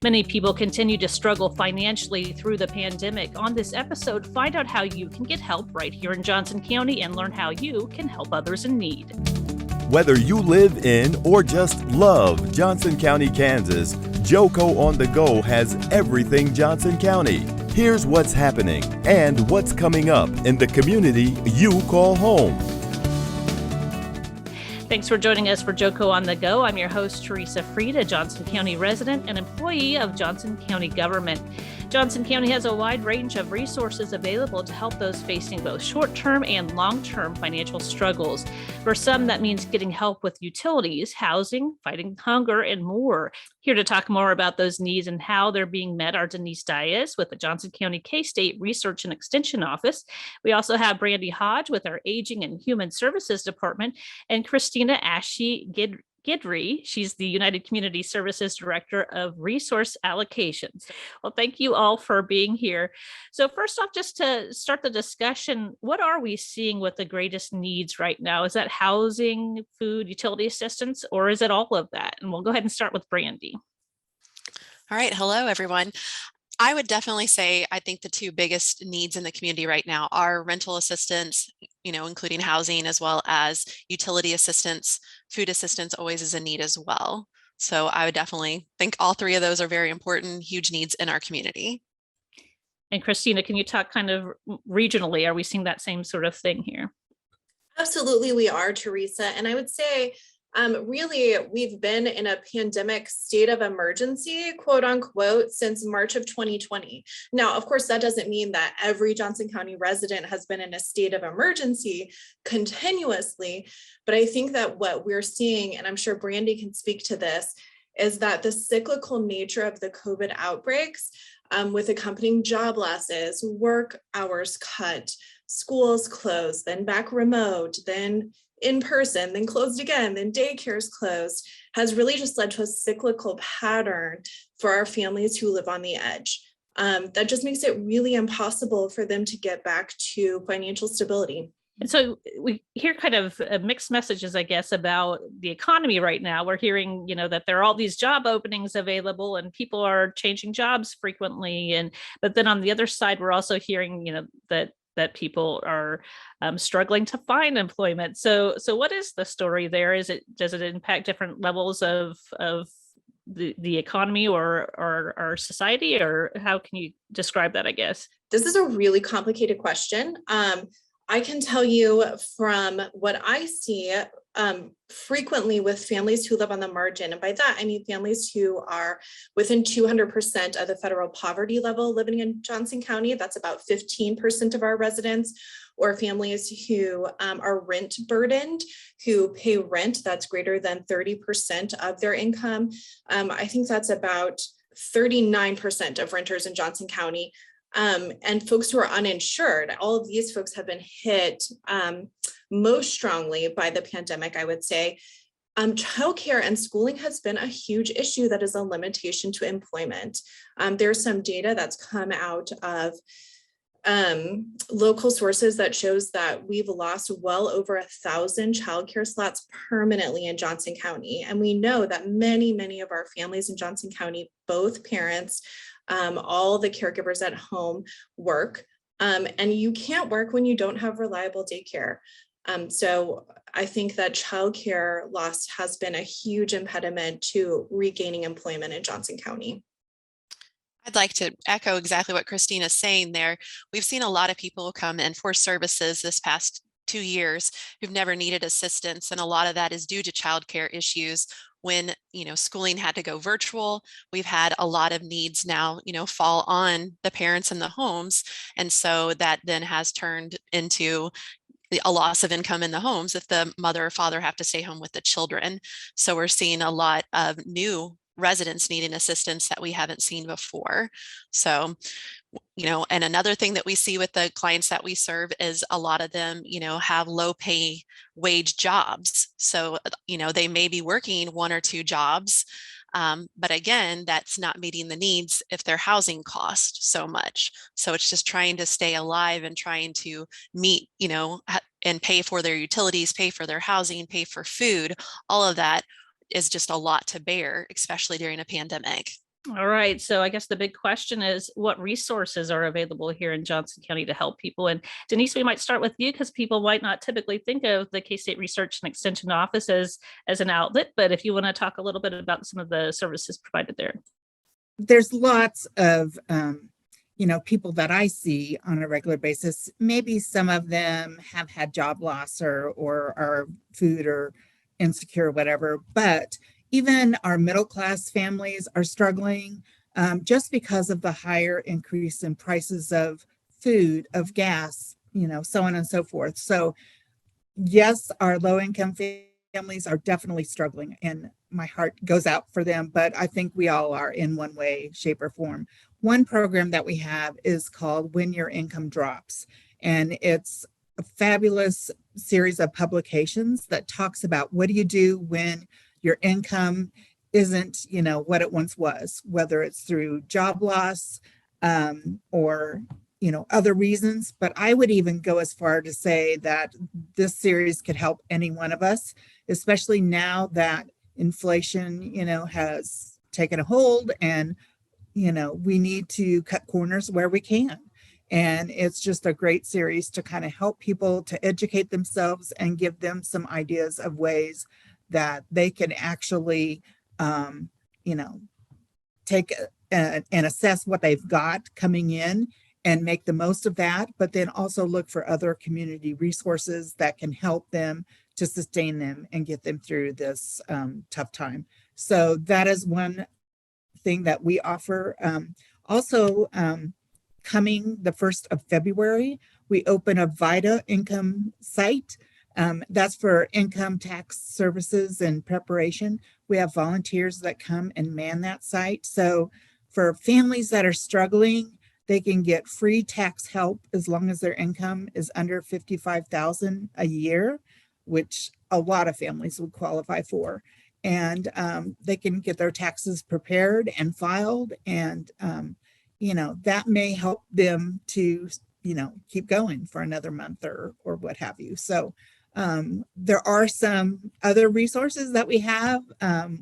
Many people continue to struggle financially through the pandemic. On this episode, find out how you can get help right here in Johnson County and learn how you can help others in need. Whether you live in or just love Johnson County, Kansas, JoCo on the Go has everything Johnson County. Here's what's happening and what's coming up in the community you call home. Thanks for joining us for JoCo on the Go. I'm your host, Teresa Fried, a Johnson County resident and employee of Johnson County government. Johnson County has a wide range of resources available to help those facing both short-term and long-term financial struggles. For some, that means getting help with utilities, housing, fighting hunger, and more. Here to talk more about those needs and how they're being met are Denise Diaz with the Johnson County K-State Research and Extension Office. We also have Brandy Hodge with our Aging and Human Services Department, and Christina Ashe Gidry. She's the United Community Services Director of Resource Allocations. Well, thank you all for being here. So first off, just to start the discussion, what are we seeing with the greatest needs right now? Is that housing, food, utility assistance, or is it all of that? And we'll go ahead and start with Brandy. All right. Hello, everyone. I would definitely say I think the two biggest needs in the community right now are rental assistance, including housing, as well as utility assistance. Food assistance always is a need as well. So I would definitely think all three of those are very important, huge needs in our community. And Christina, can you talk kind of regionally? Are we seeing that same sort of thing here? Absolutely, we are, Teresa. And I would say, really, we've been in a pandemic state of emergency, quote unquote, since March of 2020. Now, of course, that doesn't mean that every Johnson County resident has been in a state of emergency continuously. But I think that what we're seeing, and I'm sure Brandy can speak to this, is that the cyclical nature of the COVID outbreaks with accompanying job losses, work hours cut, schools closed, then back remote, then in person, then closed again, then daycares closed, has really just led to a cyclical pattern for our families who live on the edge. That just makes it really impossible for them to get back to financial stability. And so we hear kind of mixed messages, I guess, about the economy right now. We're hearing, that there are all these job openings available and people are changing jobs frequently. But then on the other side, we're also hearing, that people are struggling to find employment. So what is the story there? Does it impact different levels of the economy or our society, or how can you describe that, I guess? This is a really complicated question. I can tell you from what I see frequently with families who live on the margin. And by that, I mean families who are within 200% of the federal poverty level living in Johnson County. That's about 15% of our residents, or families who are rent burdened, who pay rent that's greater than 30% of their income. I think that's about 39% of renters in Johnson County. And folks who are uninsured. All of these folks have been hit most strongly by the pandemic, I would say. Childcare and schooling has been a huge issue that is a limitation to employment. There's some data that's come out of local sources that shows that we've lost well over 1,000 childcare slots permanently in Johnson County. And we know that many of our families in Johnson County, both parents, all the caregivers at home work, and you can't work when you don't have reliable daycare. So I think that childcare loss has been a huge impediment to regaining employment in Johnson County. I'd like to echo exactly what Christina's saying there. We've seen a lot of people come in for services this past 2 years who've never needed assistance, and a lot of that is due to childcare issues. When schooling had to go virtual, we've had a lot of needs now fall on the parents in the homes, and so that then has turned into a loss of income in the homes if the mother or father have to stay home with the children. So we're seeing a lot of new residents needing assistance that we haven't seen before. So and another thing that we see with the clients that we serve is a lot of them, have low pay wage jobs. So, they may be working 1 or 2 jobs, but again, that's not meeting the needs if their housing costs so much. So it's just trying to stay alive and trying to meet, and pay for their utilities, pay for their housing, pay for food. All of that is just a lot to bear, especially during a pandemic. All right. So I guess the big question is what resources are available here in Johnson County to help people? And Denise, we might start with you because people might not typically think of the K-State Research and Extension Office as an outlet. But if you want to talk a little bit about some of the services provided there. There's lots of, people that I see on a regular basis. Maybe some of them have had job loss or are food or insecure, or whatever. But even our middle class families are struggling just because of the higher increase in prices of food, of gas, so on and so forth. So yes, our low income families are definitely struggling, and my heart goes out for them, but I think we all are in one way, shape, or form. One program that we have is called When Your Income Drops, and it's a fabulous series of publications that talks about what do you do when your income isn't, what it once was, whether it's through job loss or other reasons. But I would even go as far to say that this series could help any one of us, especially now that inflation, has taken a hold, and, we need to cut corners where we can. And it's just a great series to kind of help people to educate themselves and give them some ideas of ways that they can actually, take and assess what they've got coming in and make the most of that, but then also look for other community resources that can help them to sustain them and get them through this tough time. So that is one thing that we offer. Also, coming the 1st of February, we open a VITA income site. That's for income tax services and preparation. We have volunteers that come and man that site. So for families that are struggling, they can get free tax help as long as their income is under $55,000 a year, which a lot of families would qualify for. And they can get their taxes prepared and filed, and that may help them to keep going for another month or what have you. So there are some other resources that we have,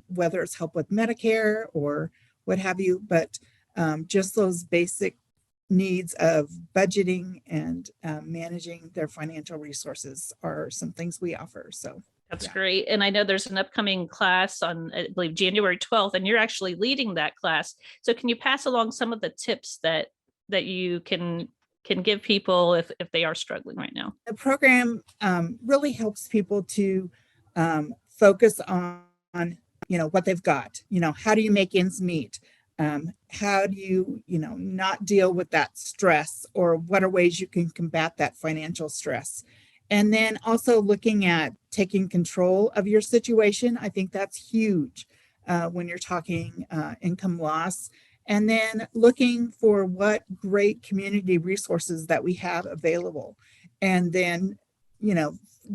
whether it's help with Medicare or what have you, but just those basic needs of budgeting and managing their financial resources are some things we offer. So that's great. And I know there's an upcoming class on, I believe, January 12th, and you're actually leading that class. So can you pass along some of the tips that you can give people if they are struggling right now? The program really helps people to focus on what they've got. How do you make ends meet? How do you not deal with that stress, or what are ways you can combat that financial stress? And then also looking at taking control of your situation. I think that's huge when you're talking income loss. And then looking for what great community resources that we have available. And then,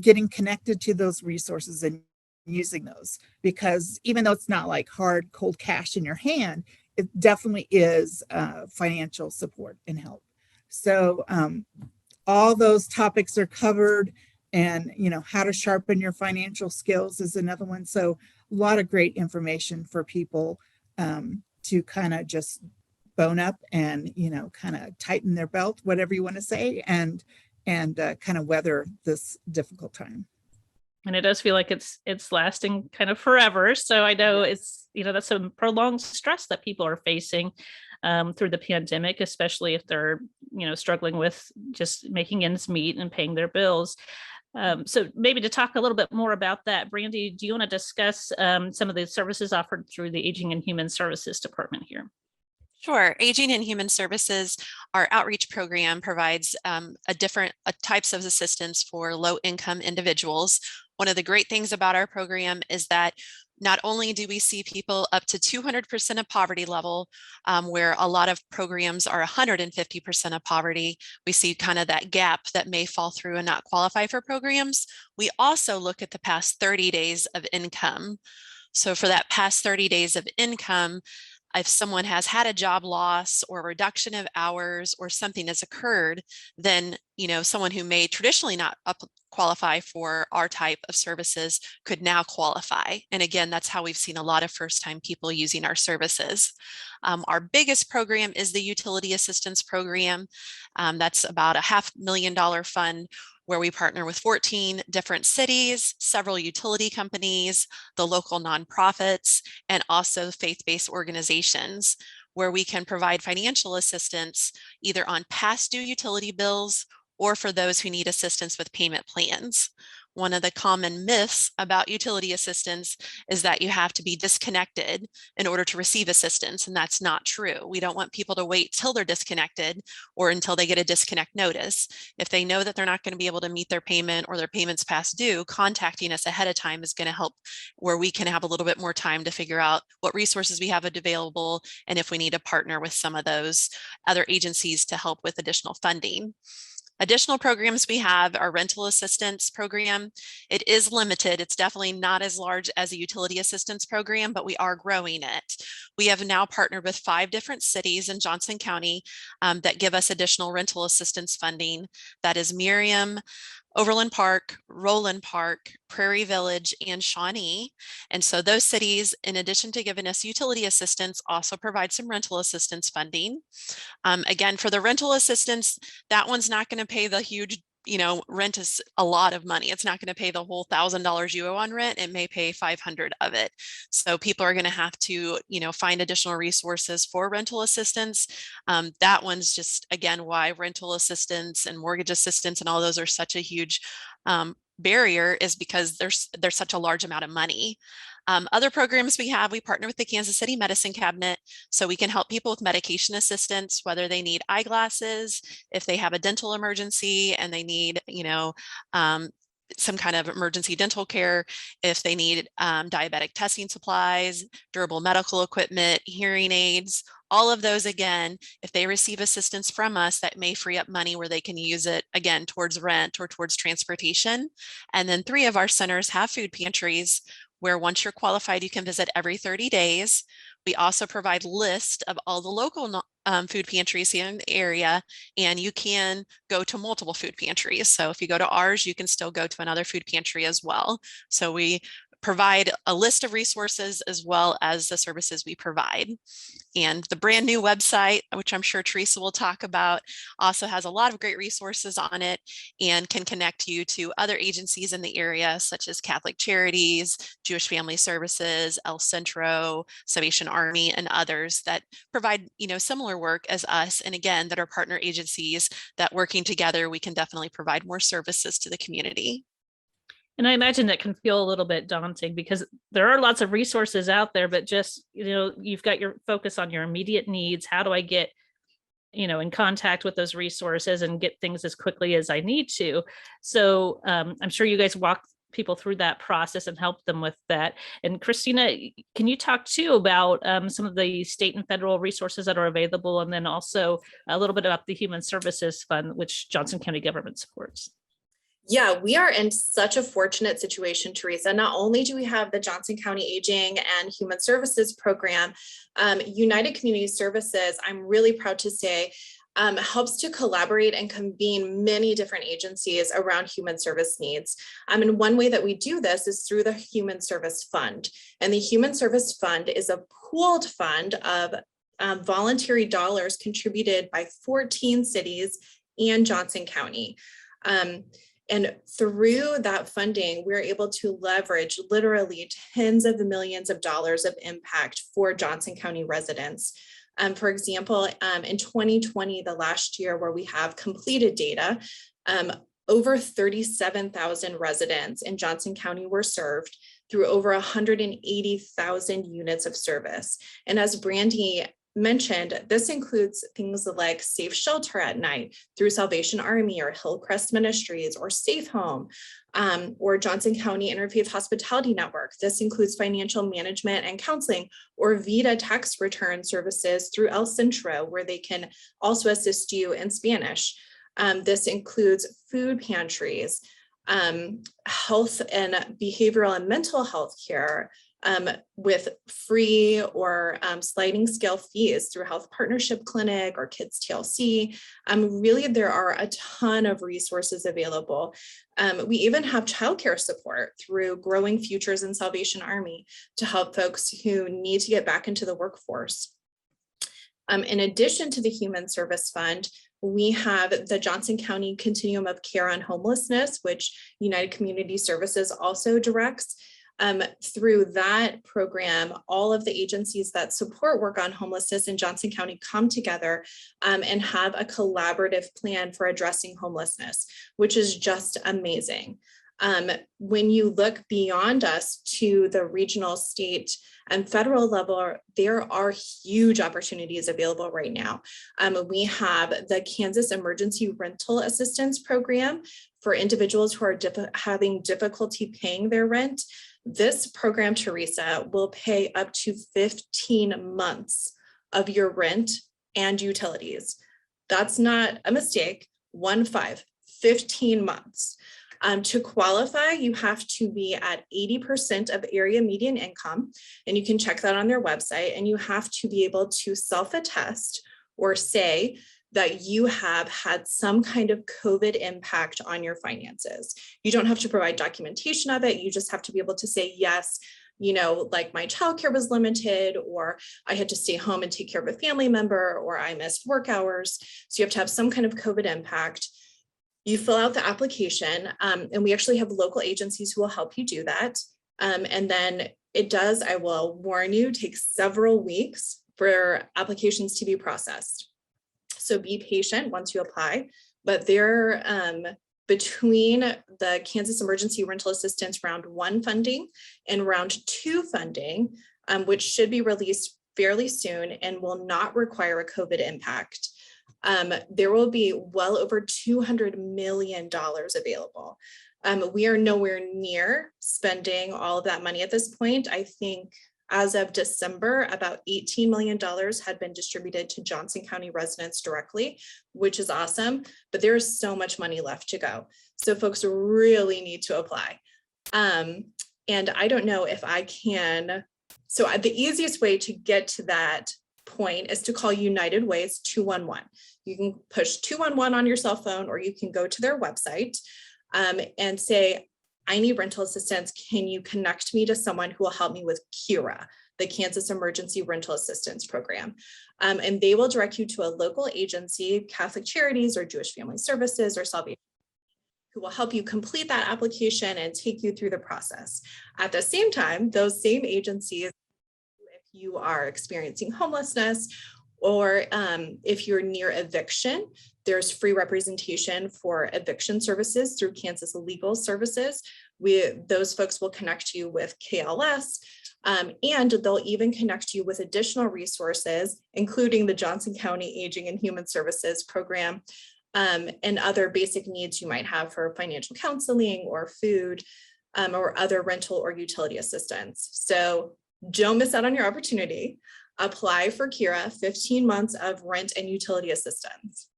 getting connected to those resources and using those. Because even though it's not like hard, cold cash in your hand, it definitely is financial support and help. So all those topics are covered, and how to sharpen your financial skills is another one. So a lot of great information for people to kind of just bone up and kind of tighten their belt, whatever you want to say, and kind of weather this difficult time. And it does feel like it's lasting kind of forever. So I know it's that's some prolonged stress that people are facing through the pandemic, especially if they're struggling with just making ends meet and paying their bills. So maybe to talk a little bit more about that, Brandy, do you want to discuss some of the services offered through the Aging and Human Services Department here? Sure. Aging and Human Services, our outreach program provides different types of assistance for low-income individuals. One of the great things about our program is that not only do we see people up to 200% of poverty level, where a lot of programs are 150% of poverty, we see kind of that gap that may fall through and not qualify for programs. We also look at the past 30 days of income. So for that past 30 days of income, if someone has had a job loss or a reduction of hours or something has occurred, then, someone who may traditionally not qualify for our type of services could now qualify. And again, that's how we've seen a lot of first-time people using our services. Our biggest program is the Utility Assistance Program. That's about a $500,000 fund where we partner with 14 different cities, several utility companies, the local nonprofits, and also faith-based organizations, where we can provide financial assistance either on past due utility bills or for those who need assistance with payment plans. One of the common myths about utility assistance is that you have to be disconnected in order to receive assistance, and that's not true. We don't want people to wait till they're disconnected or until they get a disconnect notice. If they know that they're not going to be able to meet their payment or their payments past due, contacting us ahead of time is going to help, where we can have a little bit more time to figure out what resources we have available and if we need to partner with some of those other agencies to help with additional funding. Additional programs we have our rental assistance program. It is limited. It's definitely not as large as a utility assistance program, but we are growing it. We have now partnered with 5 different cities in Johnson County that give us additional rental assistance funding. That is Miriam, Overland Park, Roland Park, Prairie Village, and Shawnee. And so those cities, in addition to giving us utility assistance, also provide some rental assistance funding. Again, for the rental assistance, that one's not going to pay the huge, rent is a lot of money. It's not going to pay the whole $1,000 you owe on rent. It may pay 500 of it. So people are going to have to, find additional resources for rental assistance. That one's just, again, why rental assistance and mortgage assistance and all those are such a huge barrier, is because there's such a large amount of money. Other programs we partner with the Kansas City Medicine Cabinet, so we can help people with medication assistance, whether they need eyeglasses, if they have a dental emergency and they need, some kind of emergency dental care, if they need diabetic testing supplies, durable medical equipment, hearing aids, all of those. Again, if they receive assistance from us, that may free up money where they can use it again towards rent or towards transportation. And then 3 of our centers have food pantries, where once you're qualified, you can visit every 30 days. We also provide lists of all the local food pantries here in the area, and you can go to multiple food pantries. So if you go to ours, you can still go to another food pantry as well. So we provide a list of resources as well as the services we provide. And the brand new website, which I'm sure Teresa will talk about, also has a lot of great resources on it and can connect you to other agencies in the area, such as Catholic Charities, Jewish Family Services, El Centro, Salvation Army, and others that provide, similar work as us. And again, that are partner agencies that, working together, we can definitely provide more services to the community. And I imagine that can feel a little bit daunting because there are lots of resources out there, but just, you've got your focus on your immediate needs. How do I get, in contact with those resources and get things as quickly as I need to? So I'm sure you guys walk people through that process and help them with that. And Christina, can you talk too about some of the state and federal resources that are available, and then also a little bit about the Human Services Fund, which Johnson County government supports? Yeah, we are in such a fortunate situation, Teresa. Not only do we have the Johnson County Aging and Human Services Program, United Community Services, I'm really proud to say, helps to collaborate and convene many different agencies around human service needs. And one way that we do this is through the Human Service Fund. And the Human Service Fund is a pooled fund of voluntary dollars contributed by 14 cities and Johnson County. And through that funding, we're able to leverage literally tens of millions of dollars of impact for Johnson County residents. For example, in 2020, the last year where we have completed data, over 37,000 residents in Johnson County were served through over 180,000 units of service. And as Brandy mentioned, this includes things like safe shelter at night through Salvation Army or Hillcrest Ministries or Safe Home, or Johnson County Interfaith Hospitality Network. This includes financial management and counseling, or VITA tax return services through El Centro, where they can also assist you in Spanish. This includes food pantries, health and behavioral and mental health care, with free or sliding scale fees through Health Partnership Clinic or Kids TLC. Really, there are a ton of resources available. We even have childcare support through Growing Futures and Salvation Army to help folks who need to get back into the workforce. In addition to the Human Service Fund, we have the Johnson County Continuum of Care on Homelessness, which United Community Services also directs. Through that program, all of the agencies that support work on homelessness in Johnson County come together and have a collaborative plan for addressing homelessness, which is just amazing. When you look beyond us to the regional, state, and federal level, there are huge opportunities available right now. We have the Kansas Emergency Rental Assistance Program for individuals who are having difficulty paying their rent. This program, Teresa, will pay up to 15 months of your rent and utilities. That's not a mistake, 15 months. To qualify, you have to be at 80% of area median income, and you can check that on their website, and you have to be able to self-attest or say that you have had some kind of COVID impact on your finances. You don't have to provide documentation of it. You just have to be able to say, yes, like my childcare was limited, or I had to stay home and take care of a family member, or I missed work hours. So you have to have some kind of COVID impact. You fill out the application, and we actually have local agencies who will help you do that. And then it does, I will warn you, take several weeks for applications to be processed. So be patient once you apply, but they're between the Kansas Emergency Rental Assistance Round 1 funding and Round 2 funding, which should be released fairly soon and will not require a COVID impact. There will be well over $200 million available. We are nowhere near spending all of that money at this point. I think as of December, about $18 million had been distributed to Johnson County residents directly, which is awesome, but there is so much money left to go. So folks really need to apply. And I don't know if I can, so the easiest way to get to that point is to call United Way's 211. You can push 211 on your cell phone, or you can go to their website and say, I need rental assistance. Can you connect me to someone who will help me with KIRA, the Kansas Emergency Rental Assistance Program? And they will direct you to a local agency, Catholic Charities or Jewish Family Services or Salvation, who will help you complete that application and take you through the process. At the same time, those same agencies, if you are experiencing homelessness, or if you're near eviction, there's free representation for eviction services through Kansas Legal Services. Those folks will connect you with KLS, and they'll even connect you with additional resources, including the Johnson County Aging and Human Services Program, and other basic needs you might have for financial counseling or food, or other rental or utility assistance. So don't miss out on your opportunity. Apply for KIRA, 15 months of rent and utility assistance.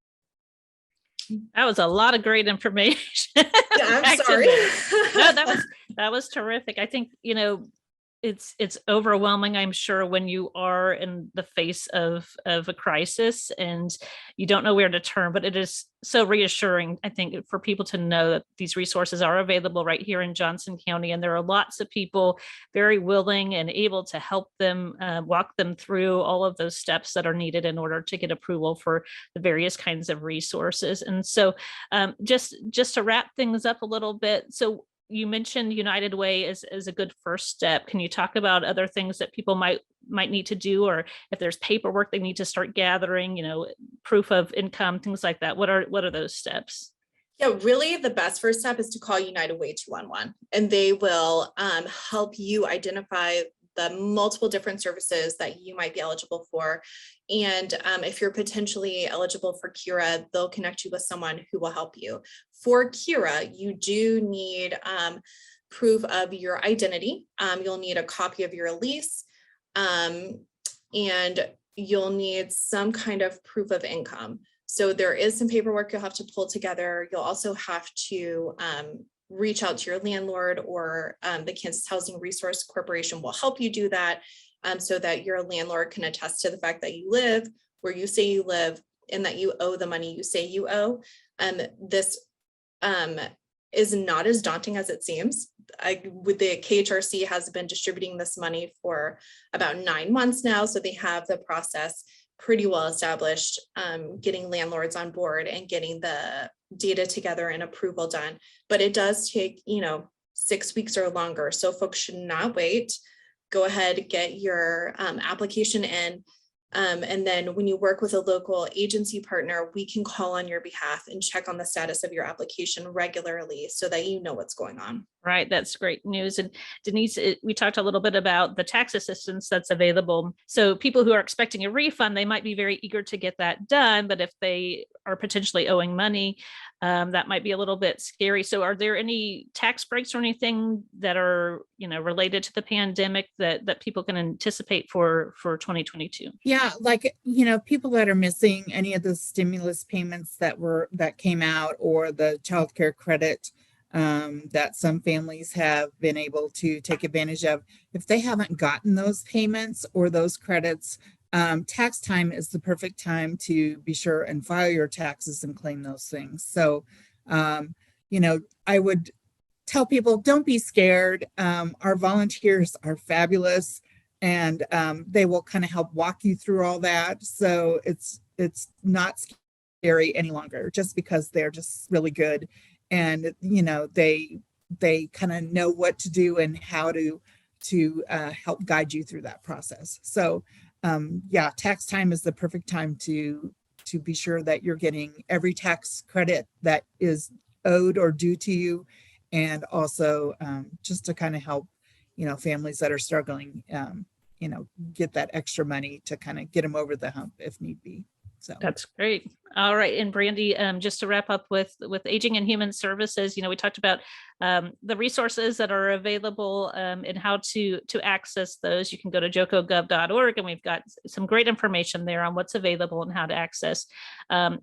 That was a lot of great information. Yeah, I'm sorry. No, that was terrific. I think, it's overwhelming, I'm sure, when you are in the face of a crisis and you don't know where to turn, but it is so reassuring, I think, for people to know that these resources are available right here in Johnson County. And there are lots of people very willing and able to help them walk them through all of those steps that are needed in order to get approval for the various kinds of resources. And so just to wrap things up a little bit, so you mentioned United Way is a good first step. Can you talk about other things that people might need to do, or if there's paperwork they need to start gathering, proof of income, things like that? What are those steps? Yeah, really the best first step is to call United Way 211, and they will help you identify the multiple different services that you might be eligible for. And if you're potentially eligible for KIRA, they'll connect you with someone who will help you. For KIRA, you do need proof of your identity. You'll need a copy of your lease, and you'll need some kind of proof of income. So there is some paperwork you'll have to pull together. You'll also have to reach out to your landlord, or the Kansas Housing Resource Corporation will help you do that, so that your landlord can attest to the fact that you live where you say you live and that you owe the money you say you owe. This is not as daunting as it seems. With the KHRC has been distributing this money for about 9 months now, so they have the process pretty well established, getting landlords on board and getting the data together and approval done. But it does take, 6 weeks or longer. So folks should not wait. Go ahead, get your application in. And then when you work with a local agency partner, we can call on your behalf and check on the status of your application regularly so that you know what's going on. Right. That's great news. And Denise, we talked a little bit about the tax assistance that's available. So people who are expecting a refund, they might be very eager to get that done. But if they are potentially owing money, that might be a little bit scary. So are there any tax breaks or anything that are, related to the pandemic that people can anticipate for 2022? Yeah, like, people that are missing any of the stimulus payments that came out, or the child care credit that some families have been able to take advantage of. If they haven't gotten those payments or those credits, tax time is the perfect time to be sure and file your taxes and claim those things. So, I would tell people, don't be scared. Our volunteers are fabulous, and they will kind of help walk you through all that. So it's not scary any longer, just because they're just really good. And, they kind of know what to do and how to help guide you through that process. So, tax time is the perfect time to be sure that you're getting every tax credit that is owed or due to you. And also just to kind of help, families that are struggling, get that extra money to kind of get them over the hump if need be. So that's great. All right. And Brandy, just to wrap up with Aging and Human Services, we talked about the resources that are available and how to access those. You can go to jocogov.org, and we've got some great information there on what's available and how to access. I'm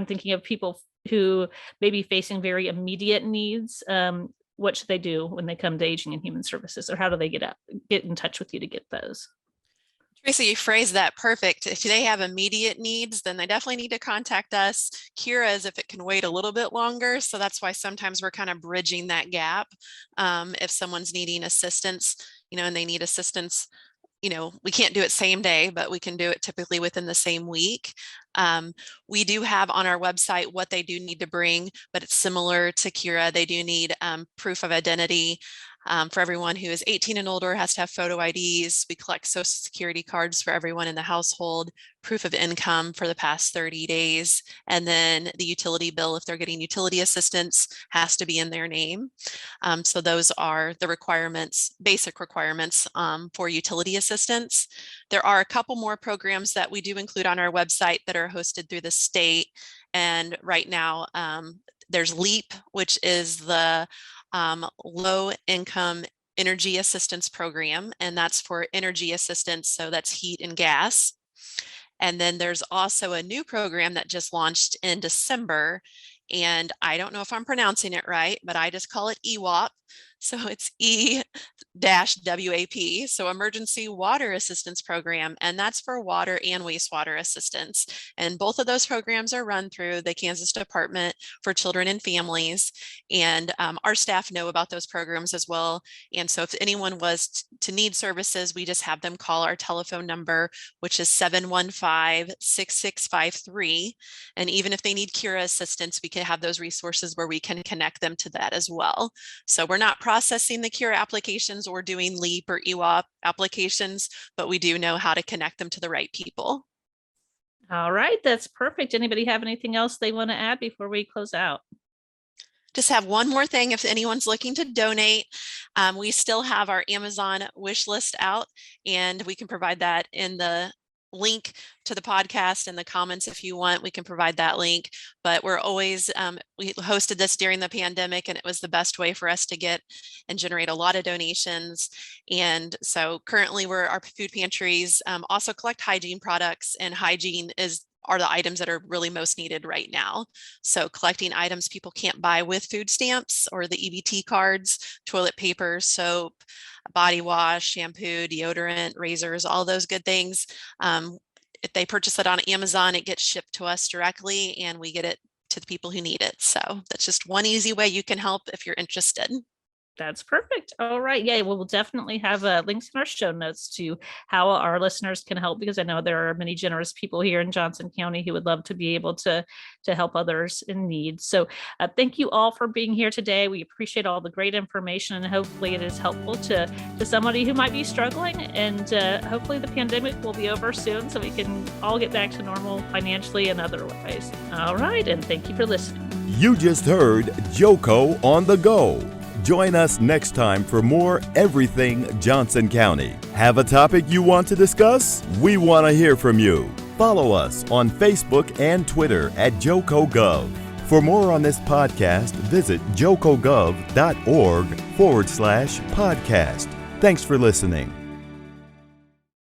thinking of people who may be facing very immediate needs. What should they do when they come to Aging and Human Services, or how do they get in touch with you to get those? Tracy, you phrased that perfect. If they have immediate needs, then they definitely need to contact us. Kira is if it can wait a little bit longer. So that's why sometimes we're kind of bridging that gap. If someone's needing assistance, and they need assistance, we can't do it same day, but we can do it typically within the same week. We do have on our website what they do need to bring, but it's similar to Kira. They do need proof of identity. For everyone who is 18 and older, has to have photo IDs. We collect Social Security cards for everyone in the household, proof of income for the past 30 days, and then the utility bill, if they're getting utility assistance, has to be in their name. So those are the requirements, basic requirements for utility assistance. There are a couple more programs that we do include on our website that are hosted through the state. And right now, there's LEAP, which is the low income energy assistance program, and that's for energy assistance. So that's heat and gas. And then there's also a new program that just launched in December, and I don't know if I'm pronouncing it right, but I just call it EWAP. So it's E-WAP, so Emergency Water Assistance Program, and that's for water and wastewater assistance. And both of those programs are run through the Kansas Department for Children and Families, and our staff know about those programs as well. And so if anyone was to need services, we just have them call our telephone number, which is 715-6653. And even if they need Kira assistance, we can have those resources where we can connect them to that as well. So we're not processing the Kira applications or doing LEAP or EWAP applications, but we do know how to connect them to the right people. All right, that's perfect. Anybody have anything else they want to add before we close out? Just have one more thing. If anyone's looking to donate, we still have our Amazon wish list out, and we can provide that in the link to the podcast in the comments. If you want, we can provide that link. But we're always, we hosted this during the pandemic, and it was the best way for us to get and generate a lot of donations. And so currently our food pantries also collect hygiene products, and hygiene is are the items that are really most needed right now. So collecting items people can't buy with food stamps or the EBT cards, toilet paper, soap, body wash, shampoo, deodorant, razors, all those good things. If they purchase it on Amazon, it gets shipped to us directly and we get it to the people who need it. So that's just one easy way you can help if you're interested. That's perfect. All right. Yeah, we'll definitely have links in our show notes to how our listeners can help, because I know there are many generous people here in Johnson County who would love to be able to help others in need. So thank you all for being here today. We appreciate all the great information, and hopefully it is helpful to somebody who might be struggling. And hopefully the pandemic will be over soon so we can all get back to normal financially and other ways. All right. And thank you for listening. You just heard JoCo on the Go. Join us next time for more Everything Johnson County. Have a topic you want to discuss? We want to hear from you. Follow us on Facebook and Twitter at JoCoGov. For more on this podcast, visit jocogov.org/podcast. Thanks for listening.